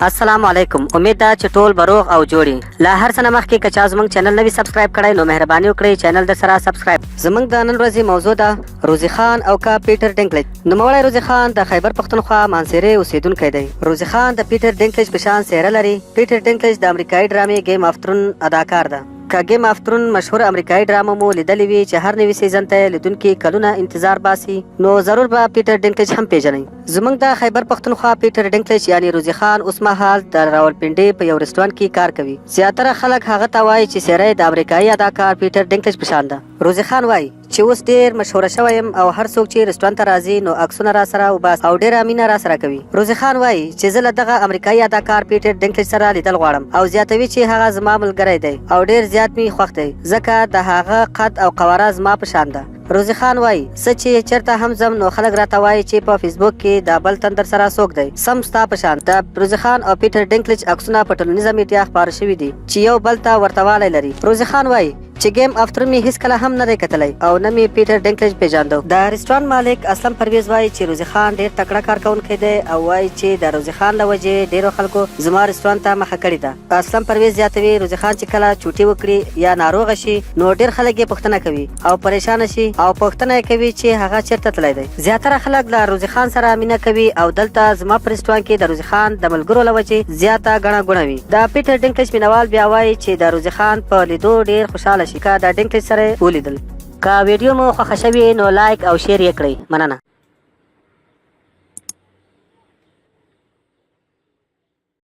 السلام علیکم. امید ده چې ټول بروغ او جوړي. لا هر څه نه مخکې که چا زموږ چینل نوي سبسکرایب کړی نو مهرباني وکړئ چینل در سره سبسکرایب. زموږ د نن ورځې موضوع ده روزي خان او کا پیټر ډینکلیج. نوموړی روزي خان د خیبر پښتونخوا مانسیرې اوسیدونکی دی. روزي خان د پیټر ډینکلیج په شان څېره لري. پیټر ډینکلیج د امریکایي ډرامې گیم آف ترون اداکار ده. که گیم آف ترون مشهور امریکایي ډرامه مو لیدلې وي چې هر نوي سیزن ته لیدونکي کلونه انتظار باسي نو ضرور به پیټر ډینکلیج هم پیژنئ. زموږ د خیبر پښتونخوا پیټر ډینکلیج یعنی روزي خان اوس مهال د راولپنډۍ په یو رستورانت کې کار کوي. زیاتره خلک هغه ته وایي چې څېره یې د امریکایي اداکار پیټر ډینکلیج په شان ده. روزي خان وایي چې اوس ډیر مشهوره شوی یم او هر څوک چې رستورانت ته راځي نو عکسونه را سره وباسي او ډیره مینه را سره کوي. روزي خان وایي چې زه له دغه امریکایي اداکار پیټر ډینکلیج سره لیدل غواړم او زیاتوي چې هغه زما ملګری دی او ډیر زیات مې خوښ دی ځکه د هغه قد او قواره زما په شان ده. روزي خان وایي زه چې چېرته هم ځم نو خلک راته وایي چې په فیسبوک کې د بل تندر سره څوک دی سم ستا په شان. د روزي خان او پیټر ډینکلیج عکسونه په ټولنیزه میډیا خپاره شوي دي چې یو بل ته ورته والی لري. روزي خان وایي چې گیم آف ترون مې هیڅکله هم نه دی کتلی او نه مې پیټر ډینکلیج پیژانده. د رستورانت مالک اسلم پرویز وایي چې روزي خان ډیر تکړه کارکوونکی دی او وایي چې د روزي خان له وجې ډیرو خلکو زما رستورانت ته مخه کړې ده. اسلم پرویز زیاتوي روزي خان چې کله چوټي وکړي یا ناروغه شي نو ډیر خلک یې پوښتنه کوي او پریشانه شي او پوښتنه یې کوي چې هغه چیرته تللی دی. زیاتره خلک له روزي خان سره مینه کوي او دلته زما په رستورانت کې د روزي خان د ملګرو له وجې زیاته ګڼه ګوڼه وي. د پیټر ډینکلیج مینوال بیا وایي چې د روزي خان په لیدو ډیر خوشحاله شي که د ډینکلیج سره ولیدل. که ویډیو مو خوښه شوې نو لایک او شیر یې کړئ. مننه.